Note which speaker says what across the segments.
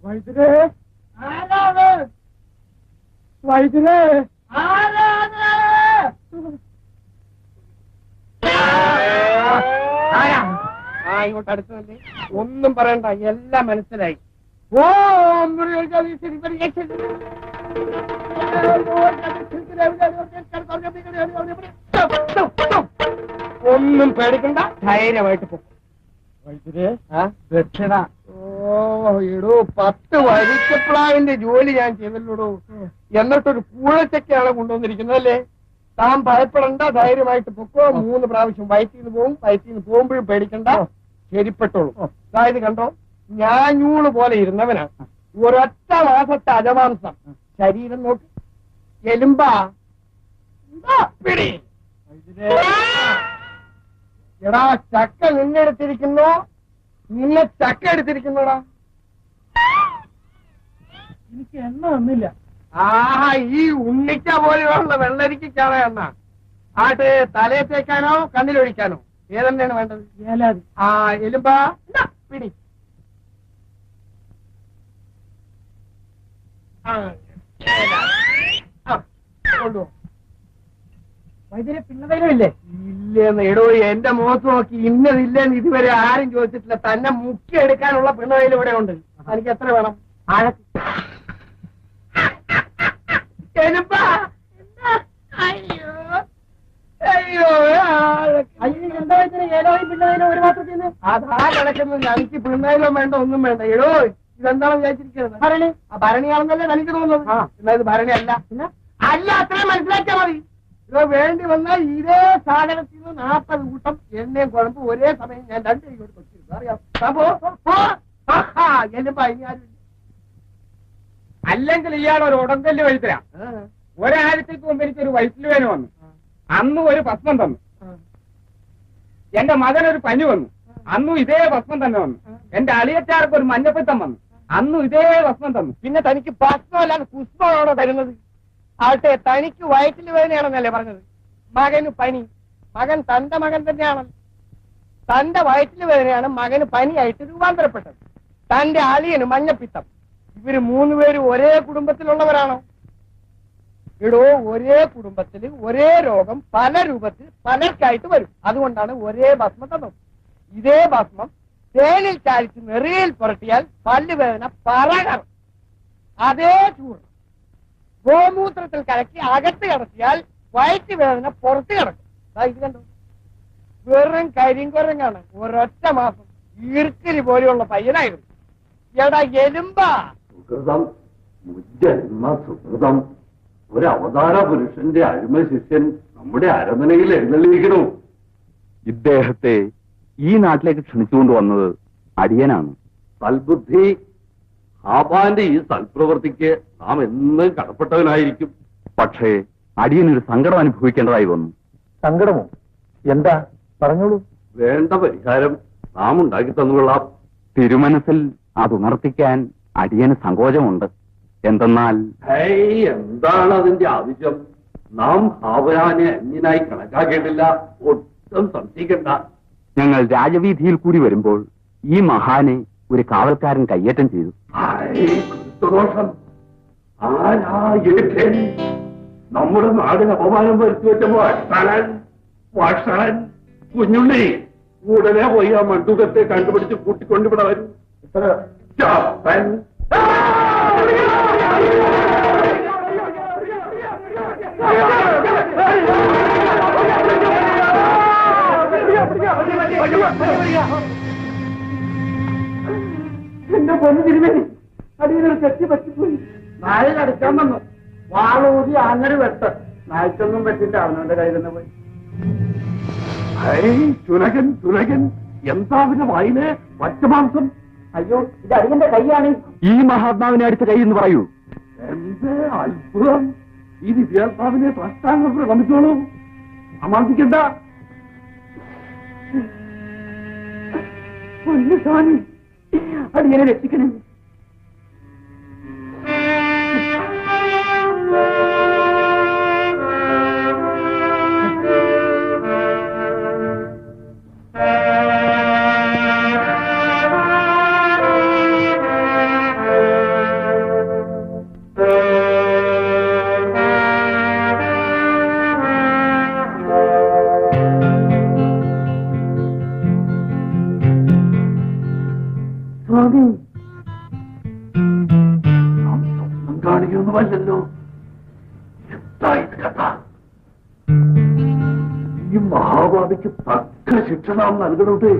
Speaker 1: വൈദ്യരേ, ആരാണ്? വൈദ്യരേ, ആരാണ്? ഇങ്ങോട്ട് അടുത്തതല്ലേ, ഒന്നും പറയണ്ട, എല്ലാം മനസ്സിലായി. ഓ ഒന്നും പേടിക്കണ്ട, ധൈര്യമായിട്ട് പോകും. ദക്ഷിണ. ഓ ഇടൂ, 10 വരിക്കപ്ലാവിന്റെ ജോലി ഞാൻ ചെയ്തല്ലോടൂ. എന്നിട്ടൊരു പൂഴച്ചക്കയാണ് കൊണ്ടുവന്നിരിക്കുന്നതല്ലേ. താൻ ഭയപ്പെടണ്ട, ധൈര്യമായിട്ട് പൊക്കോ. 3 പ്രാവശ്യം വയറ്റിന്ന് പോകും. വയറ്റിന്ന് പോകുമ്പോഴും പേടിക്കണ്ട, ശരിപ്പെട്ടോളൂ. അതായത് കണ്ടോ, ഞാഞ്ഞൂള് പോലെ ഇരുന്നവനാണ്. ഒരൊറ്റ മാസത്തെ അജമാംസം. ശരീരം നോക്കി, എലുമ്പാ പിടി. എടാ, ചക്ക നിന്നെടുത്തിരിക്കുന്നോ, നിന്നെ ചക്ക എടുത്തിരിക്കുന്നോടാ? എനിക്ക് എണ്ണ വന്നില്ല. ആഹാ, ഈ ഉണ്ണിക്ക പോലെയുള്ള വെള്ളരിക്കാണ് എണ്ണ. ആട്ട് തലയെ തേക്കാനോ കണ്ണിലൊഴിക്കാനോ ഏതെണ്ണയാണ് വേണ്ടത്? ഏലാതി. ആ എലുമ്പാ പിടി. കൊണ്ടുപോ. വൈദ്യരെ പിന്നതയിലില്ലേ? ഇല്ലെന്ന്. എടോ, എന്റെ മുഖത്ത് നോക്കി ഇന്നതില്ലെന്ന് ഇതുവരെ ആരും ചോദിച്ചിട്ടില്ല. തന്നെ മുക്കിയെടുക്കാനുള്ള പിണതയിൽ ഇവിടെ ഉണ്ട്. എനിക്ക് എത്ര വേണം? അതാ കിടക്കുന്നത്. എനിക്ക് പിണയിലോ വേണ്ട, ഒന്നും വേണ്ട. എടോ, ഇതെന്താണ് വിചാരിച്ചിരിക്കുന്നത്? ഭരണി. ആ ഭരണിയാണെന്നല്ലേ തനിക്ക് തോന്നുന്നത്? എന്നാ ഇത് ഭരണി അല്ല. അല്ല, അത്രയും മനസ്സിലാക്കിയാൽ മതി. ഇതോ വേണ്ടി വന്നാൽ ഇതേ സാധനത്തിൽ നിന്ന് 40 കൂട്ടം എണ്ണയും കുഴമ്പ് ഒരേ സമയം ഞാൻ 2 കൈകൊണ്ട് വെച്ചിരുന്നു. അറിയാം. എല്ലുമ്പോ ഇനി ആരും
Speaker 2: അല്ലെങ്കിൽ ഇയാളൊരു ഉടങ്കല്ല് വഴുത്തരാ. ഒരാഴ്ചക്ക് മുമ്പ് എനിക്കൊരു വയറ്റിൽ വേന വന്നു. അന്നും ഒരു ഭസ്മം തന്നു. എന്റെ മകനൊരു പനി വന്നു. അന്നും ഇതേ ഭസ്മം തന്നെ വന്നു. എന്റെ അളിയച്ചാർക്ക് ഒരു മഞ്ഞപ്പിത്തം വന്നു. അന്നും ഇതേ ഭസ്മം തന്നു.
Speaker 1: പിന്നെ തനിക്ക് ഭസ്മമല്ലാതെ പുഷ്പമാണോ തരുന്നത്? ആട്ടെ, തനിക്ക് വയറ്റിൽ വേദനയാണെന്നല്ലേ പറഞ്ഞത്? മകന് പനി. മകൻ തന്റെ മകൻ തന്നെയാണല്ലോ. തന്റെ വയറ്റിൽ വേദനയാണ് മകന് പനിയായിട്ട് രൂപാന്തരപ്പെട്ടത്. തന്റെ അളിയന് മഞ്ഞപ്പിത്തം. ഇവര് 3 പേരും ഒരേ കുടുംബത്തിലുള്ളവരാണോ? ഇടോ, ഒരേ കുടുംബത്തിൽ ഒരേ രോഗം പല രൂപത്തിൽ പലർക്കായിട്ട് വരും. അതുകൊണ്ടാണ് ഒരേ ഭസ്മം തന്നത്. ഇതേ ഭസ്മം തേനിൽ ചാലിച്ച് നെറിയിൽ പുരട്ടിയാൽ പല്ലുവേദന പറകണം. അതേ ചൂർണം ഗോമൂത്രത്തിൽ കലക്കി അകത്ത് കിടത്തിയാൽ വയറ്റ് വേദന പുറത്ത് കിടക്കും. ഇത് കണ്ടോ, വെറും കരിങ്കുരങ്ങാണ്. ഒരൊറ്റ മാസം ഈർക്കലി പോലെയുള്ള പയ്യനായിരുന്നു. എടാ എലുമ്പാ,
Speaker 3: സുഹൃതം, മുജ്ജന്മ സുഹൃതം. ഒരു അവതാര പുരുഷന്റെ അഴിമ ശിഷ്യൻ നമ്മുടെ അരമനയിൽ എഴുന്നള്ളിയിരിക്കണു.
Speaker 4: ഇദ്ദേഹത്തെ ഈ നാട്ടിലേക്ക് ക്ഷണിച്ചുകൊണ്ട് വന്നത് അടിയനാണ്.
Speaker 3: സൽബുദ്ധി. ആപാന്റെ ഈ സൽപ്രവൃത്തിക്ക് നാം എന്നും കടപ്പെട്ടവനായിരിക്കും.
Speaker 4: പക്ഷേ അടിയനൊരു സങ്കടം അനുഭവിക്കേണ്ടതായി വന്നു.
Speaker 1: സങ്കടമോ? എന്താ? പറഞ്ഞോളൂ.
Speaker 3: വേണ്ട പരിഹാരം നാം ഉണ്ടാക്കി തന്നുകൊള്ളാം.
Speaker 4: തിരുമനസ്സിൽ അതുണർത്തിക്കാൻ അടിയന് സങ്കോചമുണ്ട്. എന്തെന്നാൽ
Speaker 3: എന്താണ് അതിന്റെ ആവശ്യം? നാം ഹാവരാനെ അന്യനായി കണക്കാക്കേണ്ടില്ല. ഒട്ടും സംശയിക്കണ്ട.
Speaker 4: ഞങ്ങൾ രാജവീതിയിൽ കൂടി വരുമ്പോൾ ഈ മഹാനെ ഒരു കാവൽക്കാരൻ കയ്യേറ്റം ചെയ്തു.
Speaker 3: ദോഷം. ആരാ ഏറ്റൻ? നമ്മുടെ നാടിന് അപമാനം വരുത്തി വെച്ചപ്പോ വഷളൻ കുഞ്ഞുണ്ണി ഉടനെ പോയി ആ മണ്ടുകത്തെ കണ്ടുപിടിച്ച് കൂട്ടിക്കൊണ്ടുവിടെ വരും. ചപ്പൻ.
Speaker 1: എന്റെ പൊന്നു തിരുമേനി, അടിയൊരു തെറ്റി പറ്റിപ്പോയി. നായകടിക്കാൻ വന്നു. വാളൂതി അങ്ങനെ വെട്ട്. നായ്ക്കൊന്നും പറ്റില്ല, അവനവന്റെ കയ്യിൽ നിന്ന് പോയി.
Speaker 3: ചുനകൻ ചുനകൻ. എന്താ അവന്റെ വായിലെ പച്ചമാംസം?
Speaker 1: അയ്യോ, ഇത് അടിയന്റെ കൈയാണ്.
Speaker 4: ഈ മഹാത്മാവിനെ അടുത്ത കൈ എന്ന് പറയൂ.
Speaker 3: എന്റെ അത്ഭുതം. ഈ ദിവ്യാത്മാവിനെ സാഷ്ടാംഗം പ്രണമിച്ചോളൂ. അമാന്തിക്കണ്ട.
Speaker 1: പൊന്നു സ്വാമി, അടിയനെ രക്ഷിക്കണം.
Speaker 3: വഴിയൊന്നുമല്ലല്ലോ. എന്താ ഇത് കഥ? ഈ മഹാഭാവിക്ക് തക്ക ശിക്ഷ നാം നൽകണോട്ടെ.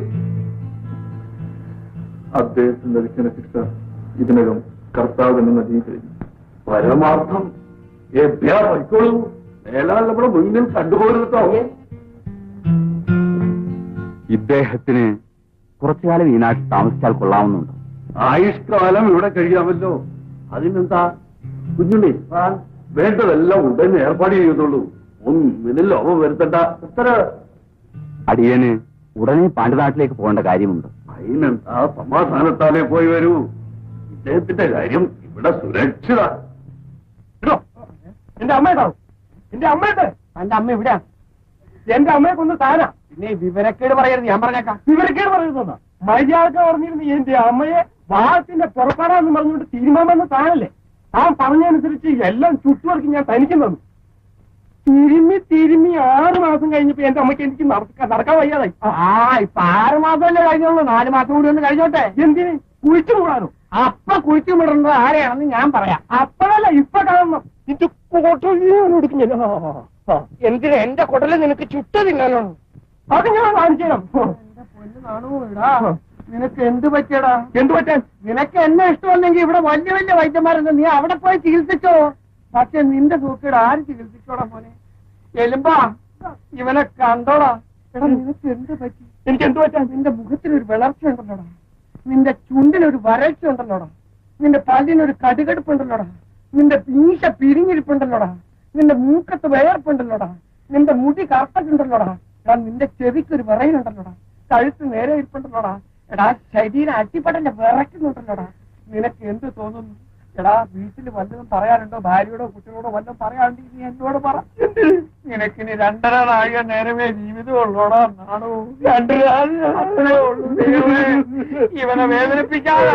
Speaker 3: അദ്ദേഹത്തിന് ലഭിക്കുന്ന ശിക്ഷ ഇതിനകം കർത്താവ് തന്നെ നൽകി കഴിഞ്ഞു. പരമാർത്ഥം വയ്ക്കോളൂ. മേലാൽ നമ്മുടെ മുന്നിൽ കണ്ടുപോരുന്നോ?
Speaker 4: ഇദ്ദേഹത്തിന് കുറച്ചുകാലം ഈ നാട്ടിൽ താമസിച്ചാൽ കൊള്ളാവുന്നുണ്ട്.
Speaker 3: ആയുഷ്കാലം ഇവിടെ കഴിയാമല്ലോ. അതിനെന്താ കുഞ്ഞുണ്ണി, വേണ്ടതെല്ലാം ഉടനെ ഏർപ്പാട് ചെയ്തോളൂ. ഒന്നിനും ലോപം വരുത്തണ്ട. എത്ര
Speaker 4: അടിയന് ഉടനെ പാണ്ഡ്യനാട്ടിലേക്ക് പോകേണ്ട കാര്യമുണ്ട്.
Speaker 3: അതിനെന്താ സമാധാനത്താലേ പോയി വരൂ. ഇദ്ദേഹത്തിന്റെ കാര്യം ഇവിടെ സുരക്ഷിത.
Speaker 1: എന്റെ അമ്മ ഉണ്ടാവും. എന്റെ അമ്മയുണ്ട്. എന്റെ അമ്മ ഇവിടെയാണ്. എന്റെ അമ്മയെ കൊന്ന് താനാ. പിന്നെ വിവരക്കേട് പറയരുത്. ഞാൻ പറഞ്ഞേക്കാം. വിവരക്കേട് പറയുന്ന മര്യാദ പറഞ്ഞിരുന്നു. എന്റെ അമ്മയെ വാഹത്തിന്റെ പുറപ്പെടാന്ന് പറഞ്ഞുകൊണ്ട് തീരുമാനമെന്ന് താനല്ലേ? താൻ പറഞ്ഞനുസരിച്ച് എല്ലാം ചുറ്റുവർക്ക് ഞാൻ തനിക്ക് തന്നു. തിരുമ്മി 6 മാസം കഴിഞ്ഞപ്പോ എന്റെ അമ്മയ്ക്ക് എനിക്ക് നടക്കാൻ വയ്യാതായി. ഇപ്പൊ 6 മാസമല്ലേ കഴിഞ്ഞോളൂ. 4 മാസം കൂടി ഒന്ന് കഴിഞ്ഞോട്ടെ. എന്തിന്? കുഴിച്ചു മൂടാനോ? അപ്പൊ കുഴിച്ചു വിടുന്നത് ആരെയാണെന്ന് ഞാൻ പറയാം. അപ്പോഴല്ല ഇപ്പൊ കാണണം. ഇത് എന്തിനാ എന്റെ കുടല് നിനക്ക് ചുട്ട തിന്നാനോ? അത് ഞാൻ കാണിച്ചു തരാം. നിനക്ക് എന്ത് പറ്റിയടാ? എന്ത് പറ്റാൻ? നിനക്ക് എന്നെ ഇഷ്ടമല്ലെങ്കിൽ ഇവിടെ വലിയ വലിയ വൈദ്യന്മാരുണ്ട്. നീ അവിടെ പോയി ചികിത്സിച്ചോ. പക്ഷെ നിന്റെ സൂക്കേട് ആര് ചികിത്സിച്ചോടാ മോനെ? എലുമ്പാ, ഇവനെ കണ്ടോടാ. എടാ നിനക്ക് എന്ത് പറ്റി? എനിക്ക് എന്ത് പറ്റാ? നിന്റെ മുഖത്തിനൊരു വിളർച്ച ഉണ്ടല്ലോടാ. നിന്റെ ചുണ്ടിനൊരു വരൾച്ച ഉണ്ടല്ലോടാ. നിന്റെ പല്ലിനൊരു കടുകടുപ്പുണ്ടല്ലോടാ. നിന്റെ മീശ പിരിഞ്ഞിരിപ്പുണ്ടല്ലോടാ. നിന്റെ മൂക്കത്ത് വേർപ്പുണ്ടല്ലോടാ. നിന്റെ മുടി കറുത്തിട്ടുണ്ടല്ലോടാ. എടാ നിന്റെ ചെവിക്കൊരു വിറയിലുണ്ടല്ലോടാ. കഴുത്ത് നേരെ ഇരിപ്പുണ്ടല്ലോടാ. എടാ ശരീരം അട്ടിപ്പടന്റെ വിറയ്ക്കുന്നുണ്ടല്ലോടാ. നിനക്ക് എന്ത് തോന്നുന്നു? എടാ വീട്ടിൽ വല്ലതും പറയാനുണ്ടോ? ഭാര്യയോടോ കുട്ടികളോടോ വല്ലതും പറയാണ്ട് നീ എന്നോട് പറ. നിനക്കിനി 2.5 നാഴിക നേരമേ ജീവിതമുള്ളോടാ. നാണോ 2 നാഴിക ഉള്ളൂ. ഇവനെ വേദനിപ്പിക്കാതെ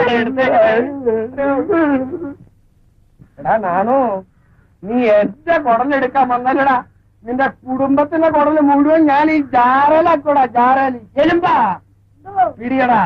Speaker 1: എടാ നാണോ, നീ എന്റെ കുടലെടുക്കാൻ വന്നല്ലടാ. നിന്റെ കുടുംബത്തിന്റെ കുടല് മുഴുവൻ ഞാൻ ഈ ജാറലാക്കോടാ. ജാറലി എലുമ്പാ പിടിയടാ.